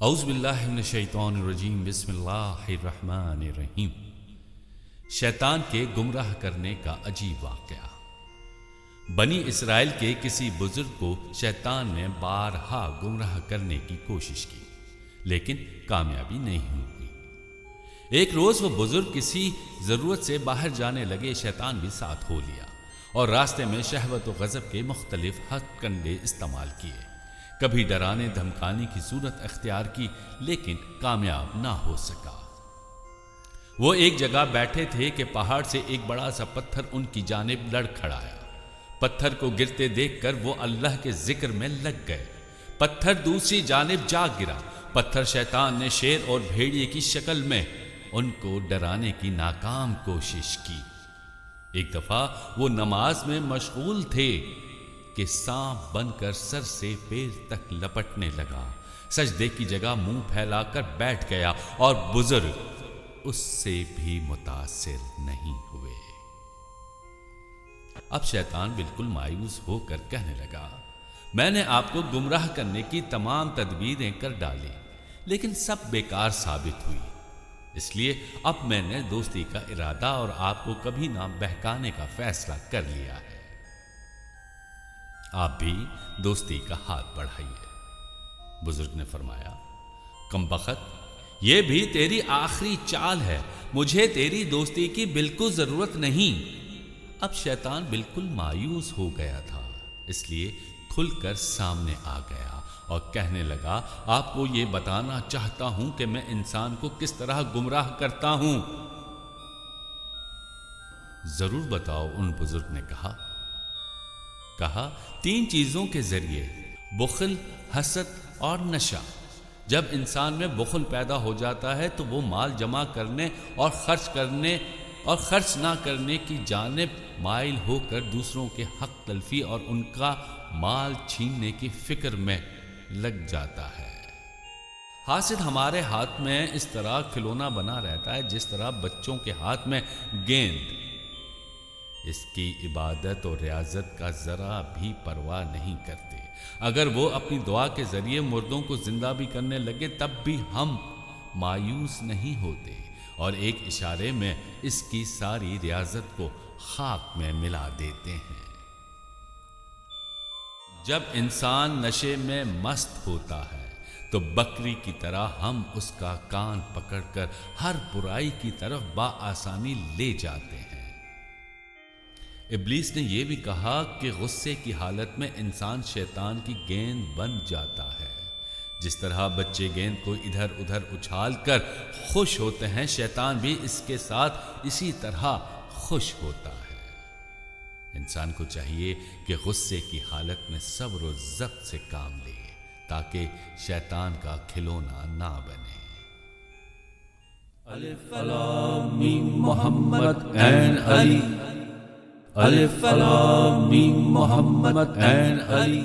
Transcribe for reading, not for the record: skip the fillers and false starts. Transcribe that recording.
اعوذ باللہ من الشیطان الرجیم، بسم اللہ الرحمن الرحیم۔ شیطان کے گمراہ کرنے کا عجیب واقعہ۔ بنی اسرائیل کے کسی بزرگ کو شیطان نے بارہا گمراہ کرنے کی کوشش کی، لیکن کامیابی نہیں ہوئی۔ ایک روز وہ بزرگ کسی ضرورت سے باہر جانے لگے، شیطان بھی ساتھ ہو لیا اور راستے میں شہوت و غضب کے مختلف ہتھ کنڈے استعمال کیے۔ کبھی ڈرانے دھمکانے کی صورت اختیار کی، لیکن کامیاب نہ ہو سکا۔ وہ ایک جگہ بیٹھے تھے کہ پہاڑ سے ایک بڑا سا پتھر ان کی جانب لڑ کھڑایا۔ پتھر کو گرتے دیکھ کر وہ اللہ کے ذکر میں لگ گئے۔ پتھر دوسری جانب جا گرا۔ پتھر شیطان نے شیر اور بھیڑیے کی شکل میں ان کو ڈرانے کی ناکام کوشش کی۔ ایک دفعہ وہ نماز میں مشغول تھے کہ سانپ بن کر سر سے پیر تک لپٹنے لگا۔ سجدے کی جگہ منہ پھیلا کر بیٹھ گیا اور بزرگ اس سے بھی متاثر نہیں ہوئے۔ اب شیطان بالکل مایوس ہو کر کہنے لگا، میں نے آپ کو گمراہ کرنے کی تمام تدبیریں کر ڈالی، لیکن سب بیکار ثابت ہوئی۔ اس لیے اب میں نے دوستی کا ارادہ اور آپ کو کبھی نہ بہکانے کا فیصلہ کر لیا ہے۔ آپ بھی دوستی کا ہاتھ بڑھائیے۔ بزرگ نے فرمایا، کم بخت، یہ بھی تیری آخری چال ہے، مجھے تیری دوستی کی بالکل ضرورت نہیں۔ اب شیطان بالکل مایوس ہو گیا تھا، اس لیے کھل کر سامنے آ گیا اور کہنے لگا، آپ کو یہ بتانا چاہتا ہوں کہ میں انسان کو کس طرح گمراہ کرتا ہوں۔ ضرور بتاؤ، ان بزرگ نے کہا، تین چیزوں کے ذریعے، بخل، حسد اور نشہ۔ جب انسان میں بخل پیدا ہو جاتا ہے تو وہ مال جمع کرنے اور خرچ نہ کرنے کی جانب مائل ہو کر دوسروں کے حق تلفی اور ان کا مال چھیننے کی فکر میں لگ جاتا ہے۔ حاسد ہمارے ہاتھ میں اس طرح کھلونا بنا رہتا ہے جس طرح بچوں کے ہاتھ میں گیند۔ اس کی عبادت اور ریاضت کا ذرا بھی پرواہ نہیں کرتے۔ اگر وہ اپنی دعا کے ذریعے مردوں کو زندہ بھی کرنے لگے تب بھی ہم مایوس نہیں ہوتے اور ایک اشارے میں اس کی ساری ریاضت کو خاک میں ملا دیتے ہیں۔ جب انسان نشے میں مست ہوتا ہے تو بکری کی طرح ہم اس کا کان پکڑ کر ہر برائی کی طرف بآسانی لے جاتے ہیں۔ ابلیس نے یہ بھی کہا کہ غصے کی حالت میں انسان شیطان کی گیند بن جاتا ہے۔ جس طرح بچے گیند کو ادھر ادھر اچھال کر خوش ہوتے ہیں، شیطان بھی اس کے ساتھ اسی طرح خوش ہوتا ہے۔ انسان کو چاہیے کہ غصے کی حالت میں صبر و ضبط سے کام لے تاکہ شیطان کا کھلونا نہ بنے۔ الف لام میم محمد عین علی، الف لام میم محمد عین علی۔